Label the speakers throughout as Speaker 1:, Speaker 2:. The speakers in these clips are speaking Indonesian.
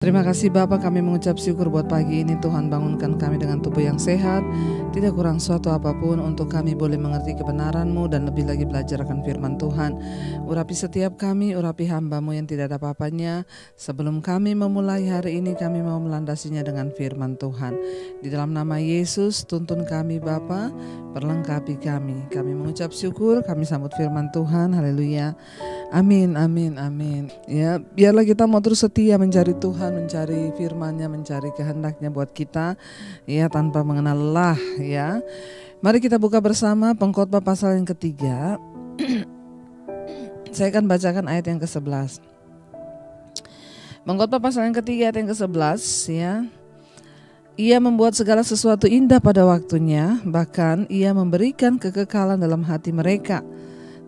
Speaker 1: Terima kasih Bapa, kami mengucap syukur buat pagi ini. Tuhan bangunkan kami dengan tubuh yang sehat, tidak kurang suatu apapun untuk kami boleh mengerti kebenaran-Mu dan lebih lagi belajar akan firman Tuhan. Urapi setiap kami, urapi hamba-Mu yang tidak ada apa-apanya. Sebelum kami memulai hari ini, kami mau melandasinya dengan firman Tuhan. Di dalam nama Yesus, tuntun kami Bapa, perlengkapi kami. Kami mengucap syukur, kami sambut firman Tuhan. Haleluya. Amin, amin, amin. Ya, biarlah kita mau terus setia mencari Tuhan, mencari firman-Nya, mencari kehendak-Nya buat kita, ya, tanpa mengenal lelah, ya. Mari kita buka bersama Pengkhotbah pasal yang ketiga. Saya akan bacakan ayat yang ke-11. Pengkhotbah pasal yang ketiga ayat yang ke-11, ya. Ia membuat segala sesuatu indah pada waktunya, bahkan ia memberikan kekekalan dalam hati mereka.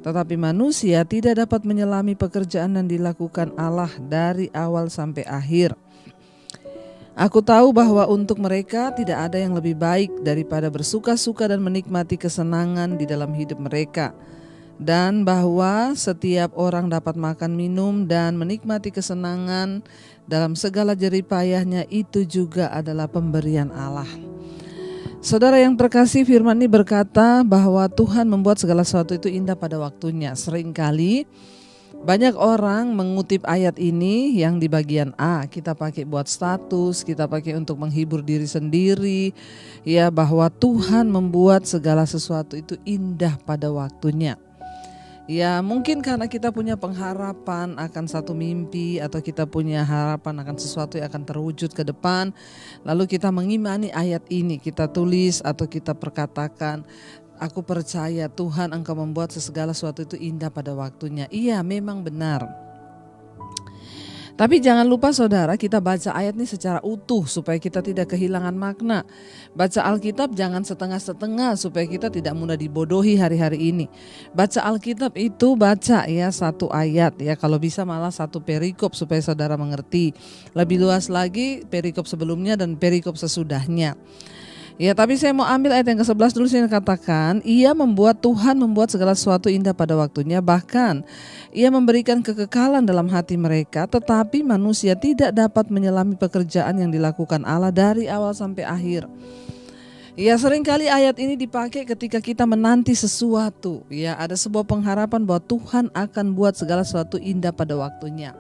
Speaker 1: Tetapi manusia tidak dapat menyelami pekerjaan yang dilakukan Allah dari awal sampai akhir. Aku tahu bahwa untuk mereka tidak ada yang lebih baik daripada bersuka-suka dan menikmati kesenangan di dalam hidup mereka. Dan bahwa setiap orang dapat makan, minum, dan menikmati kesenangan dalam segala jerih payahnya, itu juga adalah pemberian Allah. Saudara yang terkasih, firman ini berkata bahwa Tuhan membuat segala sesuatu itu indah pada waktunya. Seringkali banyak orang mengutip ayat ini yang di bagian A, kita pakai buat status, kita pakai untuk menghibur diri sendiri, ya, bahwa Tuhan membuat segala sesuatu itu indah pada waktunya. Ya, mungkin karena kita punya pengharapan akan satu mimpi, atau kita punya harapan akan sesuatu yang akan terwujud ke depan, lalu kita mengimani ayat ini, kita tulis atau kita perkatakan, aku percaya Tuhan Engkau membuat segala sesuatu itu indah pada waktunya. Iya, memang benar. Tapi jangan lupa saudara, kita baca ayat ini secara utuh supaya kita tidak kehilangan makna. Baca Alkitab jangan setengah-setengah supaya kita tidak mudah dibodohi hari-hari ini. Baca Alkitab itu baca ya satu ayat ya, kalau bisa malah satu perikop supaya saudara mengerti. Lebih luas lagi perikop sebelumnya dan perikop sesudahnya. Ya, tapi saya mau ambil ayat yang ke-11 dulu. Saya katakan, Tuhan membuat segala sesuatu indah pada waktunya, bahkan ia memberikan kekekalan dalam hati mereka, tetapi manusia tidak dapat menyelami pekerjaan yang dilakukan Allah dari awal sampai akhir. Ya, seringkali ayat ini dipakai ketika kita menanti sesuatu. Ya, ada sebuah pengharapan bahwa Tuhan akan buat segala sesuatu indah pada waktunya.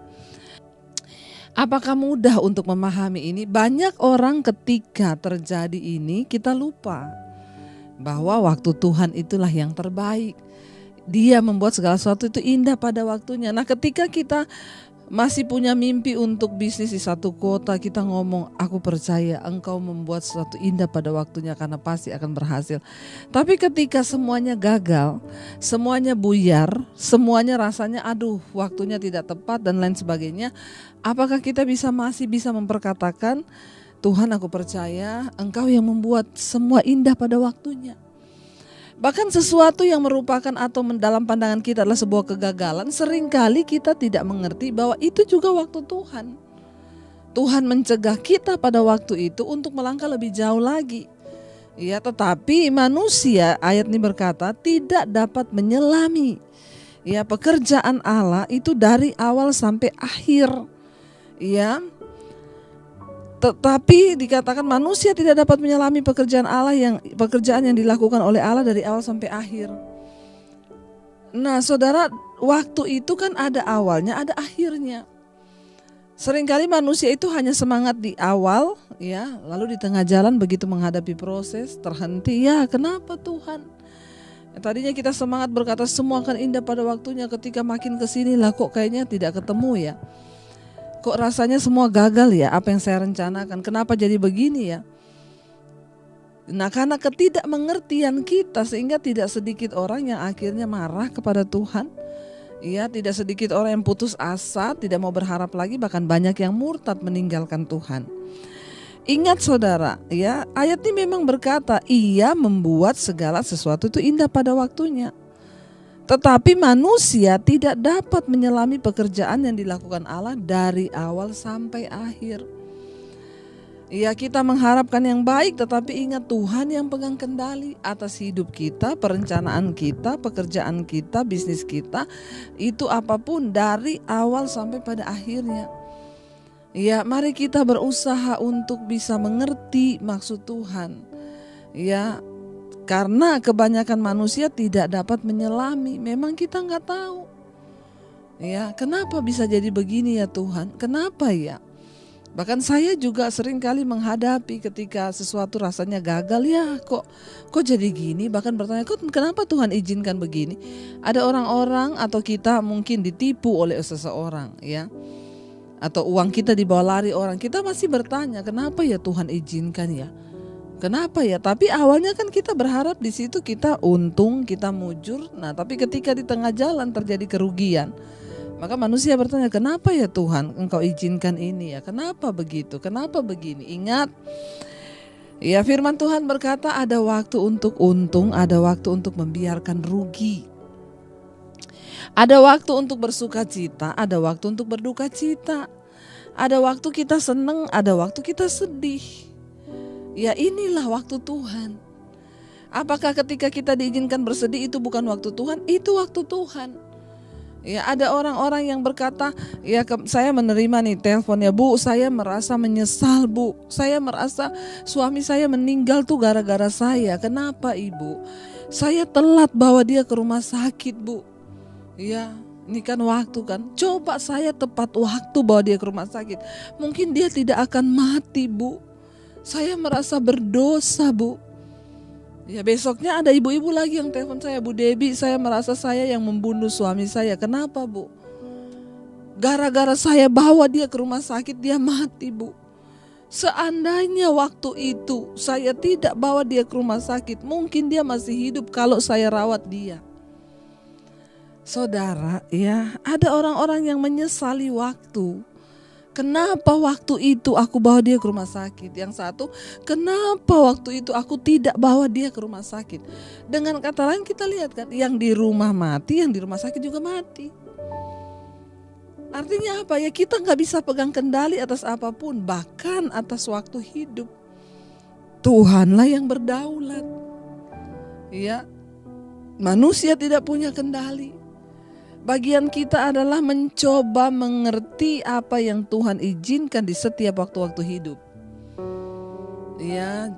Speaker 1: Apakah mudah untuk memahami ini? Banyak orang ketika terjadi ini kita lupa bahwa waktu Tuhan itulah yang terbaik. Dia membuat segala sesuatu itu indah pada waktunya. Nah, ketika kita masih punya mimpi untuk bisnis di satu kota, kita ngomong, aku percaya Engkau membuat sesuatu indah pada waktunya karena pasti akan berhasil. Tapi ketika semuanya gagal, semuanya buyar, semuanya rasanya aduh waktunya tidak tepat dan lain sebagainya, apakah kita masih bisa memperkatakan, Tuhan aku percaya Engkau yang membuat semua indah pada waktunya. Bahkan sesuatu yang merupakan atau dalam pandangan kita adalah sebuah kegagalan, seringkali kita tidak mengerti bahwa itu juga waktu Tuhan. Tuhan mencegah kita pada waktu itu untuk melangkah lebih jauh lagi. Ya, tetapi manusia, ayat ini berkata, tidak dapat menyelami ya pekerjaan Allah itu dari awal sampai akhir. Ya. Tetapi dikatakan manusia tidak dapat menyelami pekerjaan yang dilakukan oleh Allah dari awal sampai akhir. Nah, saudara, waktu itu kan ada awalnya, ada akhirnya. Seringkali manusia itu hanya semangat di awal, ya, lalu di tengah jalan begitu menghadapi proses terhenti. Ya, kenapa Tuhan? Tadinya kita semangat berkata semua akan indah pada waktunya, ketika makin kesini lah kok kayaknya tidak ketemu ya. Kok rasanya semua gagal ya apa yang saya rencanakan, kenapa jadi begini ya. Nah, karena ketidakmengertian kita sehingga tidak sedikit orang yang akhirnya marah kepada Tuhan. Ya, tidak sedikit orang yang putus asa, tidak mau berharap lagi, bahkan banyak yang murtad meninggalkan Tuhan. Ingat saudara, ya, ayat ini memang berkata, ia membuat segala sesuatu itu indah pada waktunya. Tetapi manusia tidak dapat menyelami pekerjaan yang dilakukan Allah dari awal sampai akhir. Ya, kita mengharapkan yang baik, tetapi ingat Tuhan yang pegang kendali atas hidup kita, perencanaan kita, pekerjaan kita, bisnis kita, itu apapun dari awal sampai pada akhirnya. Ya, mari kita berusaha untuk bisa mengerti maksud Tuhan. Ya, karena kebanyakan manusia tidak dapat menyelami. Memang kita nggak tahu. Ya, kenapa bisa jadi begini ya Tuhan? Kenapa ya? Bahkan saya juga sering kali menghadapi ketika sesuatu rasanya gagal, ya kok jadi gini, bahkan bertanya, kok kenapa Tuhan izinkan begini? Ada orang-orang atau kita mungkin ditipu oleh seseorang, ya. Atau uang kita dibawa lari orang, kita masih bertanya, kenapa ya Tuhan izinkan ya? Kenapa ya? Tapi awalnya kan kita berharap di situ kita untung, kita mujur. Nah, tapi ketika di tengah jalan terjadi kerugian, maka manusia bertanya, kenapa ya Tuhan Engkau izinkan ini ya? Kenapa begitu? Kenapa begini? Ingat, ya firman Tuhan berkata ada waktu untuk untung, ada waktu untuk membiarkan rugi. Ada waktu untuk bersuka cita, ada waktu untuk berduka cita. Ada waktu kita senang, ada waktu kita sedih. Ya inilah waktu Tuhan. Apakah ketika kita diizinkan bersedih itu bukan waktu Tuhan? Itu waktu Tuhan. Ya, ada orang-orang yang berkata, ya saya menerima nih teleponnya, Bu, saya merasa menyesal, Bu. Saya merasa suami saya meninggal tuh gara-gara saya. Kenapa, Ibu? Saya telat bawa dia ke rumah sakit, Bu. Ya, ini kan waktu kan. Coba saya tepat waktu bawa dia ke rumah sakit. Mungkin dia tidak akan mati, Bu. Saya merasa berdosa, Bu. Ya, besoknya ada ibu-ibu lagi yang telepon saya, Bu Debbie, saya merasa saya yang membunuh suami saya. Kenapa, Bu? Gara-gara saya bawa dia ke rumah sakit, dia mati, Bu. Seandainya waktu itu saya tidak bawa dia ke rumah sakit, mungkin dia masih hidup kalau saya rawat dia. Saudara, ya, ada orang-orang yang menyesali waktu. Kenapa waktu itu aku bawa dia ke rumah sakit? Yang satu, kenapa waktu itu aku tidak bawa dia ke rumah sakit? Dengan kata lain kita lihat kan, yang di rumah mati, yang di rumah sakit juga mati. Artinya apa ya? Kita gak bisa pegang kendali atas apapun, bahkan atas waktu hidup. Tuhanlah yang berdaulat. Ya, manusia tidak punya kendali. Bagian kita adalah mencoba mengerti apa yang Tuhan izinkan di setiap waktu-waktu hidup. Ya,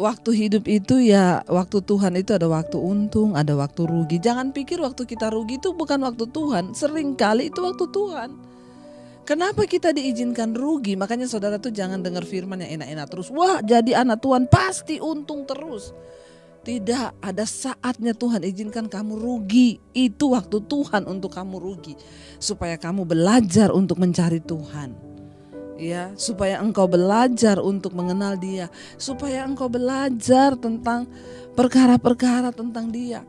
Speaker 1: waktu hidup itu ya, waktu Tuhan itu ada waktu untung, ada waktu rugi. Jangan pikir waktu kita rugi itu bukan waktu Tuhan. Seringkali itu waktu Tuhan. Kenapa kita diizinkan rugi? Makanya saudara tuh jangan dengar firman yang enak-enak terus. Wah, jadi anak Tuhan pasti untung terus. Tidak, ada saatnya Tuhan izinkan kamu rugi. Itu waktu Tuhan untuk kamu rugi. Supaya kamu belajar untuk mencari Tuhan. Ya, supaya engkau belajar untuk mengenal Dia. Supaya engkau belajar tentang perkara-perkara tentang Dia.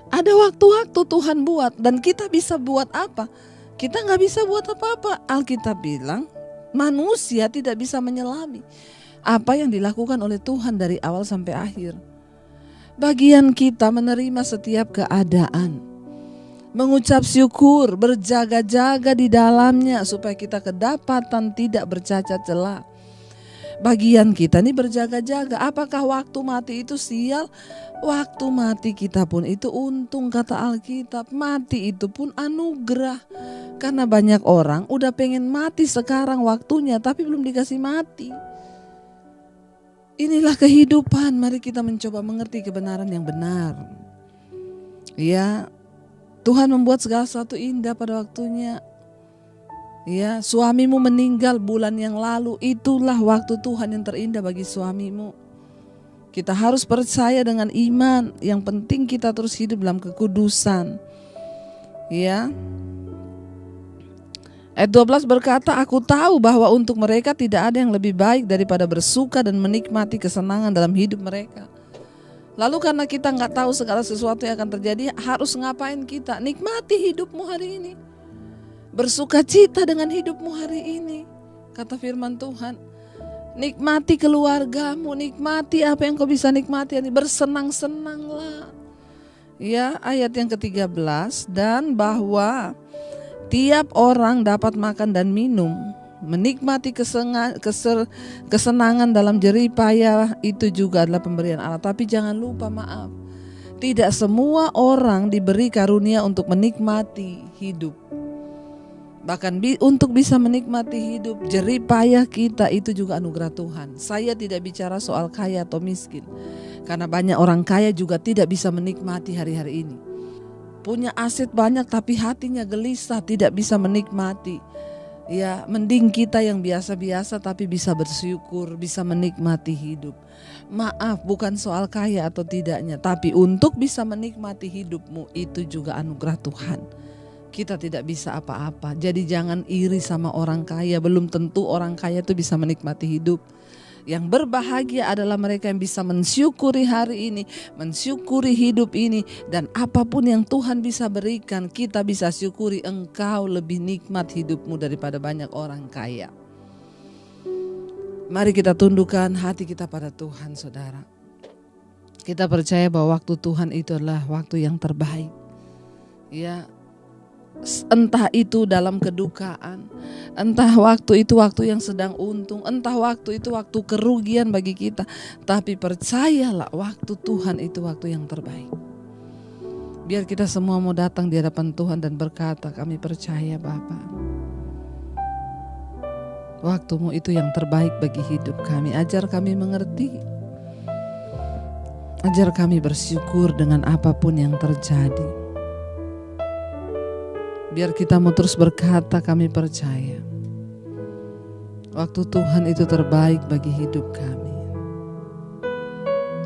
Speaker 1: Ada waktu-waktu Tuhan buat, dan kita bisa buat apa? Kita gak bisa buat apa-apa. Alkitab bilang manusia tidak bisa menyelami apa yang dilakukan oleh Tuhan dari awal sampai akhir. Bagian kita menerima setiap keadaan, mengucap syukur, berjaga-jaga di dalamnya supaya kita kedapatan tidak bercacat celah. Bagian kita ini berjaga-jaga. Apakah waktu mati itu sial? Waktu mati kita pun itu untung, kata Alkitab. Mati itu pun anugerah. Karena banyak orang udah pengen mati sekarang waktunya tapi belum dikasih mati. Inilah kehidupan, mari kita mencoba mengerti kebenaran yang benar. Ya, Tuhan membuat segala sesuatu indah pada waktunya. Ya, suamimu meninggal bulan yang lalu, itulah waktu Tuhan yang terindah bagi suamimu. Kita harus percaya dengan iman, yang penting kita terus hidup dalam kekudusan. Ya. Ayat 12 berkata, aku tahu bahwa untuk mereka tidak ada yang lebih baik daripada bersuka dan menikmati kesenangan dalam hidup mereka. Lalu karena kita gak tahu segala sesuatu yang akan terjadi, harus ngapain kita? Nikmati hidupmu hari ini. Bersuka cita dengan hidupmu hari ini. Kata firman Tuhan. Nikmati keluargamu, nikmati apa yang kau bisa nikmati. Bersenang-senanglah. Ya, ayat yang ke-13, dan bahwa tiap orang dapat makan dan minum, menikmati kesenangan dalam jerih payah, itu juga adalah pemberian Allah. Tapi jangan lupa, maaf, tidak semua orang diberi karunia untuk menikmati hidup. Bahkan untuk bisa menikmati hidup, jerih payah kita itu juga anugerah Tuhan. Saya tidak bicara soal kaya atau miskin, karena banyak orang kaya juga tidak bisa menikmati hari-hari ini. Punya aset banyak tapi hatinya gelisah, tidak bisa menikmati. Ya, mending kita yang biasa-biasa tapi bisa bersyukur, bisa menikmati hidup. Maaf, bukan soal kaya atau tidaknya, tapi untuk bisa menikmati hidupmu itu juga anugerah Tuhan. Kita tidak bisa apa-apa. Jadi jangan iri sama orang kaya. Belum tentu orang kaya itu bisa menikmati hidup. Yang berbahagia adalah mereka yang bisa mensyukuri hari ini, mensyukuri hidup ini, dan apapun yang Tuhan bisa berikan, kita bisa syukuri. Engkau lebih nikmat hidupmu daripada banyak orang kaya. Mari kita tundukkan hati kita pada Tuhan, saudara. Kita percaya bahwa waktu Tuhan itu adalah waktu yang terbaik. Ya, entah itu dalam kedukaan, entah waktu itu waktu yang sedang untung, entah waktu itu waktu kerugian bagi kita. Tapi percayalah, waktu Tuhan itu waktu yang terbaik. Biar kita semua mau datang di hadapan Tuhan dan berkata, kami percaya Bapa, waktumu itu yang terbaik bagi hidup kami. Ajar kami mengerti, ajar kami bersyukur dengan apapun yang terjadi. Biar kita mau terus berkata, kami percaya waktu Tuhan itu terbaik bagi hidup kami.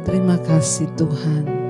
Speaker 1: Terima kasih Tuhan.